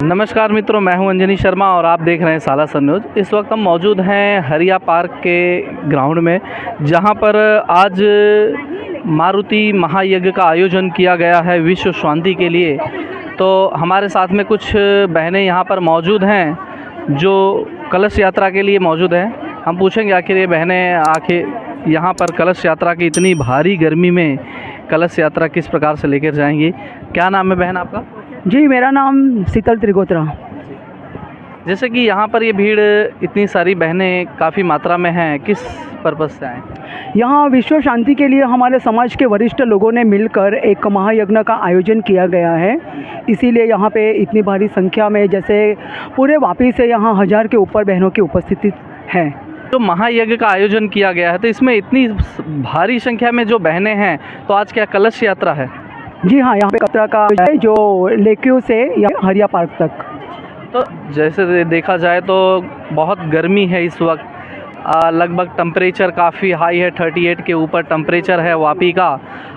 नमस्कार मित्रों, मैं हूं अंजनी शर्मा और आप देख रहे हैं साला सन न्यूज़। इस वक्त हम मौजूद हैं हरिया पार्क के ग्राउंड में, जहां पर आज मारुति महायज्ञ का आयोजन किया गया है विश्व शांति के लिए। तो हमारे साथ में कुछ बहनें यहां पर मौजूद हैं जो कलश यात्रा के लिए मौजूद हैं। हम पूछेंगे आखिर ये बहनें आखिर यहाँ पर कलश यात्रा की इतनी भारी गर्मी में कलश यात्रा किस प्रकार से लेकर जाएंगी। क्या नाम है बहन आपका? जी, मेरा नाम शीतल त्रिगोत्रा। जैसे कि यहाँ पर ये भीड़ इतनी सारी बहनें काफ़ी मात्रा में हैं, किस पर्पज़ से आए? यहाँ विश्व शांति के लिए हमारे समाज के वरिष्ठ लोगों ने मिलकर एक महायज्ञ का आयोजन किया गया है। इसीलिए यहाँ पे इतनी भारी संख्या में, जैसे पूरे वापी से यहाँ 1000 के ऊपर बहनों की उपस्थिति है। तो महायज्ञ का आयोजन किया गया है, तो इसमें इतनी भारी संख्या में जो बहनें हैं, तो आज क्या कलश यात्रा है? जी हाँ, यहाँ पे कतरा का है जो लेक्यू से या हरिया पार्क तक। तो जैसे देखा जाए तो बहुत गर्मी है इस वक्त, लगभग टेम्परेचर काफ़ी हाई है, 38 के ऊपर टेम्परेचर है वापी का।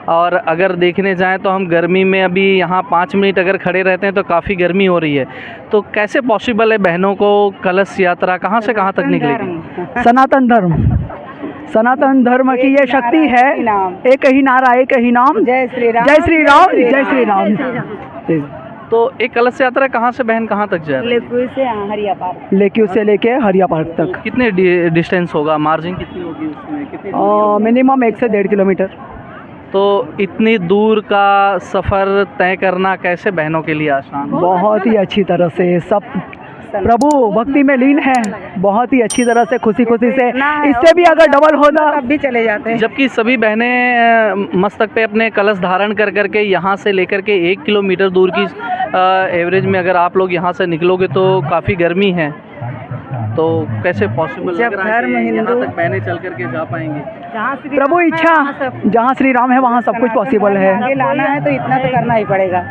और अगर देखने जाएं तो हम गर्मी में अभी यहाँ 5 मिनट अगर खड़े रहते हैं तो काफ़ी गर्मी हो रही है। तो कैसे पॉसिबल है बहनों को कलश यात्रा कहाँ से कहाँ तक निकलेगी? सनातन धर्म की ये शक्ति है। एक ही नारा, एक ही नाम, जय श्री राम, जय श्री राम, जय श्री राम। तो एक कलश यात्रा कहाँ से बहन कहाँ तक जाए? लेक्यू से हरिया पार्क, लेक्यू से लेके हरिया पार्क तक। कितने डिस्टेंस होगा, मार्जिन कितनी होगी उसमें, कितनी? मिनिमम 1 से 1.5 किलोमीटर। तो इतनी दूर का सफ़र तय करना कैसे बहनों के लिए आसान? बहुत ही अच्छी तरह से, सब प्रभु भक्ति में लीन है, बहुत ही अच्छी तरह से, खुशी खुशी से। इससे भी अगर डबल होता तब भी चले जाते हैं। जबकि सभी बहनें मस्तक पे अपने कलश धारण कर करके यहाँ से लेकर के 1 किलोमीटर दूर की एवरेज में अगर आप लोग यहाँ से निकलोगे तो काफ़ी गर्मी है। तो कैसे पॉसिबल जब धर्म हिंदू तक बहनें चल करके जा पाएंगी? प्रभु इच्छा, जहाँ श्री राम है वहाँ सब कुछ पॉसिबल है। आगे लाना है तो इतना तो करना ही पड़ेगा।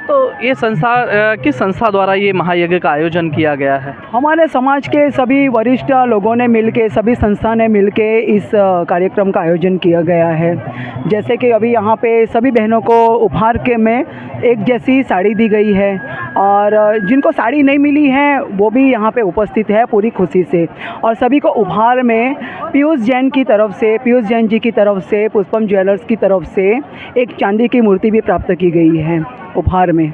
तो ये संस्था किस संस्था द्वारा ये महायज्ञ का आयोजन किया गया है? हमारे समाज के सभी वरिष्ठ लोगों ने मिलके, सभी संस्था ने मिलके इस कार्यक्रम का आयोजन किया गया है। जैसे कि अभी यहाँ पे सभी बहनों को उपहार के में एक जैसी साड़ी दी गई है, और जिनको साड़ी नहीं मिली है वो भी यहाँ पे उपस्थित है पूरी खुशी से। और सभी को उपहार में पीयूष जैन जी की तरफ से पुष्पम ज्वेलर्स की तरफ से एक चांदी की मूर्ति भी प्राप्त की गई है उपहार में।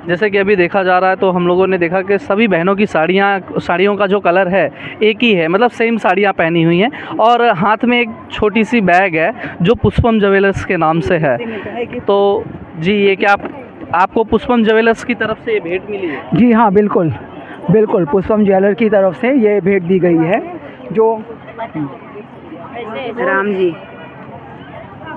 जैसे कि अभी देखा जा रहा है तो हम लोगों ने देखा कि सभी बहनों की साड़ियों का जो कलर है एक ही है, मतलब सेम साड़ियाँ पहनी हुई हैं, और हाथ में एक छोटी सी बैग है जो पुष्पम ज्वेलर्स के नाम से है। तो जी, ये क्या आपको पुष्पम ज्वेलर्स की तरफ से ये भेंट मिली है? जी हाँ, बिल्कुल बिल्कुल, पुष्पम ज्वेलर की तरफ से ये भेंट दी गई है। जो राम जी,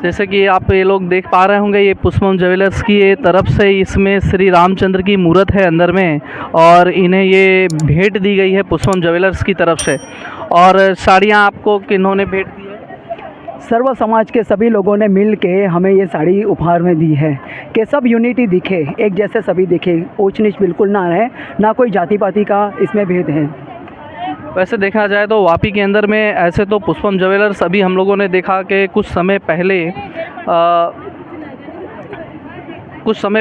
जैसे कि आप ये लोग देख पा रहे होंगे, ये पुष्पम ज्वेलर्स की ये तरफ से इसमें श्री रामचंद्र की मूर्त है अंदर में, और इन्हें ये भेंट दी गई है पुष्पम ज्वेलर्स की तरफ से। और साड़ियाँ आपको किन्होंने भेंट दी है? सर्व समाज के सभी लोगों ने मिल के हमें ये साड़ी उपहार में दी है कि सब यूनिटी दिखे, एक जैसे सभी दिखे, ऊंच नीच बिल्कुल ना रहे, ना कोई जाति पाति का इसमें भेद है। वैसे देखा जाए तो वापी के अंदर में ऐसे तो पुष्पम ज्वेलर्स अभी हम लोगों ने देखा कि कुछ समय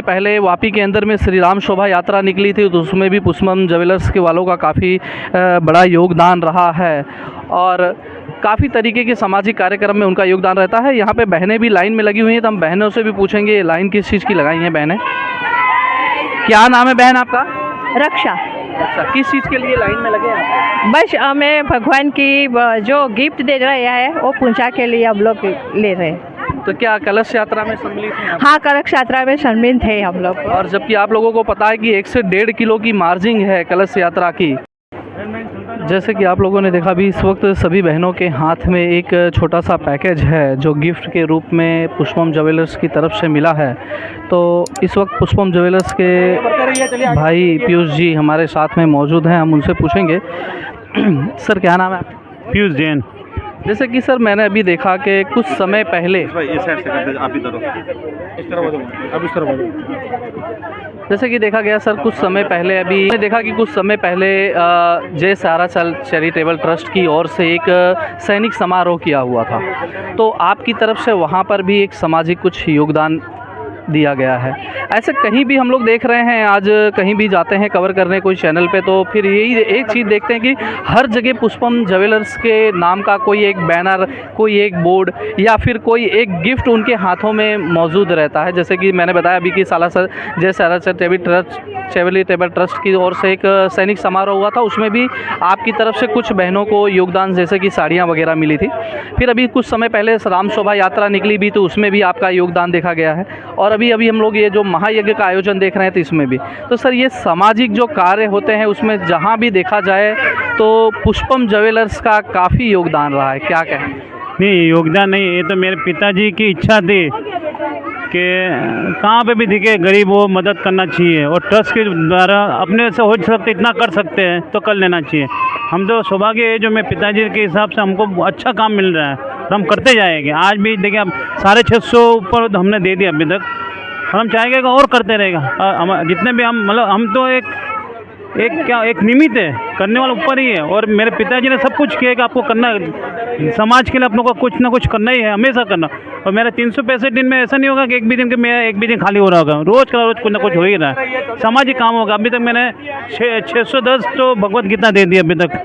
पहले वापी के अंदर में श्री राम शोभा यात्रा निकली थी, तो उसमें भी पुष्पम ज्वेलर्स के वालों का काफ़ी बड़ा योगदान रहा है, और काफ़ी तरीके के सामाजिक कार्यक्रम में उनका योगदान रहता है। यहाँ पे बहनें भी लाइन में लगी हुई हैं, तो हम बहनों से भी पूछेंगे लाइन किस चीज़ की लगाई हैं बहनें। क्या नाम है बहन आपका? रक्षा। अच्छा, किस चीज़ के लिए लाइन में लगे आप? बस हमें भगवान की जो गिफ्ट दे रहे हैं वो पूजा के लिए हम लोग ले रहे हैं। तो क्या कलश यात्रा में सम्मिलित हैं आप? हाँ, कलश यात्रा में सम्मिलित है हम लोग। और जबकि आप लोगों को पता है कि 1 से 1.5 किलो की मार्जिन है कलश यात्रा की। जैसे कि आप लोगों ने देखा भी, इस वक्त सभी बहनों के हाथ में एक छोटा सा पैकेज है जो गिफ्ट के रूप में पुष्पम ज्वेलर्स की तरफ से मिला है। तो इस वक्त पुष्पम ज्वेलर्स के भाई पीयूष जी हमारे साथ में मौजूद हैं, हम उनसे पूछेंगे। सर, क्या नाम है आपका? पीयूष जैन। जैसे कि सर, मैंने अभी देखा कि कुछ समय पहले, जैसे कि देखा गया सर, कुछ समय पहले अभी देखा कि कुछ समय पहले जय सारा चैरिटेबल ट्रस्ट की ओर से एक सैनिक समारोह किया हुआ था। तो आपकी तरफ से वहाँ पर भी एक सामाजिक कुछ योगदान दिया गया है। ऐसे कहीं भी हम लोग देख रहे हैं, आज कहीं भी जाते हैं कवर करने कोई चैनल पे, तो फिर यही एक चीज़ देखते हैं कि हर जगह पुष्पम ज्वेलर्स के नाम का कोई एक बैनर, कोई एक बोर्ड या फिर कोई एक गिफ्ट उनके हाथों में मौजूद रहता है। जैसे कि मैंने बताया अभी कि सालासर जय सालासर चैरिटेबल ट्रस्ट की ओर से एक सैनिक समारोह हुआ था, उसमें भी आपकी तरफ से कुछ बहनों को योगदान जैसे कि साड़ियाँ वगैरह मिली थी। फिर अभी कुछ समय पहले राम शोभा यात्रा निकली भी, तो उसमें भी आपका योगदान देखा गया है। और अभी अभी हम लोग ये जो महायज्ञ का आयोजन देख रहे हैं तो इसमें भी। तो सर ये सामाजिक जो कार्य होते हैं उसमें जहाँ भी देखा जाए तो पुष्पम ज्वेलर्स का काफ़ी योगदान रहा है, क्या कहें? नहीं, योगदान नहीं, ये तो मेरे पिताजी की इच्छा थी कि कहाँ पे भी दिखे गरीब हो मदद करना चाहिए, और ट्रस्ट के द्वारा अपने से हो सकते इतना कर सकते हैं तो कर लेना चाहिए। हम तो सौभाग्य है जो मेरे पिताजी के हिसाब से हमको अच्छा काम मिल रहा है, तो हम करते जाएंगे। आज भी देखिए अब 650 ऊपर हमने दे दिया अभी तक, हम चाहेंगे कि और करते रहेगा। हम जितने भी हम मतलब हम तो एक निमित्त है, करने वाला ऊपर ही है। और मेरे पिताजी ने सब कुछ किया कि आपको करना है, समाज के लिए अपनों को कुछ ना कुछ करना ही है, हमेशा करना। और मेरा 365 दिन में ऐसा नहीं होगा कि एक भी दिन के मेरा एक भी दिन खाली हो रहा होगा, रोज़ का रोज़ कुछ ना कुछ हो ही रहा है, सामाजिक काम होगा। अभी तक मैंने 610 तो भगवत गीता दे दी अभी तक।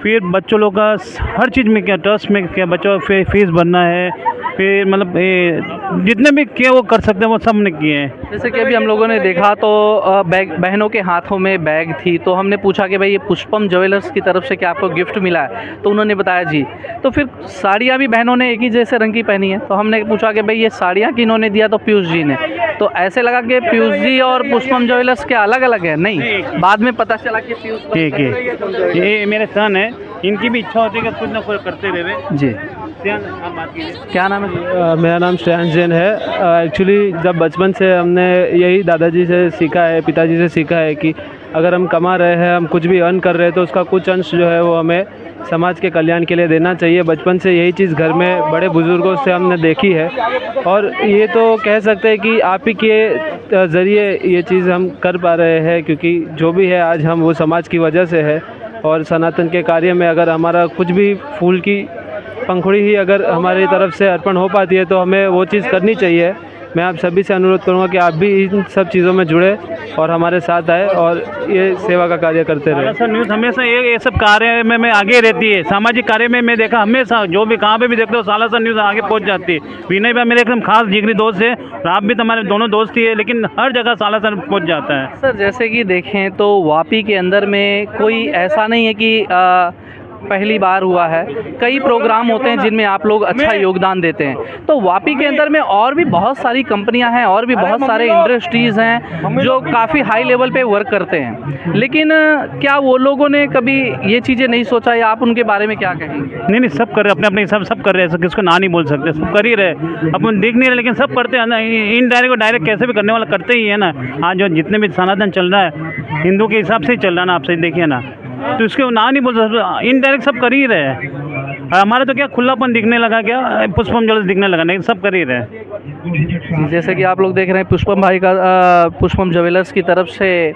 फिर बच्चों लोग का हर चीज़ में क्या, ट्रस्ट में क्या, बच्चों की फीस भरना है, फिर मतलब जितने भी किए वो कर सकते हैं वो सब ने किए हैं। जैसे कि अभी हम लोगों ने देखा तो बहनों के हाथों में बैग थी, तो हमने पूछा कि भाई ये पुष्पम ज्वेलर्स की तरफ से क्या आपको गिफ्ट मिला है, तो उन्होंने बताया जी। तो फिर साड़ियाँ भी बहनों ने एक ही जैसे रंग की पहनी है, तो हमने पूछा कि भाई ये साड़ियाँ किन्होंने दिया, तो पीयूष जी ने। तो ऐसे लगा कि पीयूष जी और पुष्पम ज्वेलर्स क्या अलग अलग है? नहीं, बाद में पता चला कि पीयूष ठीक है, ये मेरे सन है, इनकी भी इच्छा होती है कि कुछ ना कुछ करते रहे जी। आप बात कीजिए। क्या नाम है? मेरा नाम श्रेयांश जैन है। एक्चुअली जब बचपन से हमने यही दादाजी से सीखा है, पिताजी से सीखा है कि अगर हम कमा रहे हैं, हम कुछ भी अर्न कर रहे हैं, तो उसका कुछ अंश जो है वो हमें समाज के कल्याण के लिए देना चाहिए। बचपन से यही चीज़ घर में बड़े बुज़ुर्गों से हमने देखी है, और ये तो कह सकते हैं कि आप ही के ज़रिए ये चीज़ हम कर पा रहे हैं, क्योंकि जो भी है आज हम वो समाज की वजह से है। और सनातन के कार्य में अगर हमारा कुछ भी फूल की पंखुड़ी ही अगर हमारी तरफ से अर्पण हो पाती है तो हमें वो चीज़ करनी चाहिए। मैं आप सभी से अनुरोध करूंगा कि आप भी इन सब चीज़ों में जुड़े और हमारे साथ आए और ये सेवा का कार्य करते रहे। सर न्यूज़ हमेशा ये सब कार्य में मैं आगे रहती है, सामाजिक कार्य में मैं देखा हमेशा, जो भी कहाँ पे भी देखते हो सालासर न्यूज़ आगे पहुँच जाती है। विनय भाई मेरे एकदम खास जिगरी दोस्त है, और आप भी तो हमारे दोनों दोस्त ही है, लेकिन हर जगह सालासर पहुँच जाता है। सर जैसे कि देखें तो वापी के अंदर में कोई ऐसा नहीं है कि पहली बार हुआ है, कई प्रोग्राम होते हैं जिनमें आप लोग अच्छा योगदान देते हैं। तो वापी के अंदर में और भी बहुत सारी कंपनियां हैं और भी बहुत सारे इंडस्ट्रीज़ हैं जो काफ़ी हाई लेवल पे वर्क करते हैं, लेकिन क्या वो लोगों ने कभी ये चीज़ें नहीं सोचा, या आप उनके बारे में क्या कहेंगे? नहीं, सब कर रहे अपने अपने हिसाब, सब कर रहे हैं, किसको ना नहीं बोल सकते, सब कर ही रहे। अपन देख नहीं रहे लेकिन सब करते हैं ना, इनडायरेक्ट और डायरेक्ट कैसे भी करने वाला करते ही है ना। आज जो जितने भी सनातन चल रहा है हिंदू के हिसाब से ही चल रहा है ना, आप सही देखिए ना, तो इसके ना नहीं बोल सकते, इनडायरेक्ट सब कर ही रहे हैं। हमारा तो क्या खुलापन दिखने लगा, क्या पुष्पम ज्वेलर्स दिखने लगा, नहीं सब कर ही रहे। जैसे कि आप लोग देख रहे हैं पुष्पम भाई का पुष्पम ज्वेलर्स की तरफ से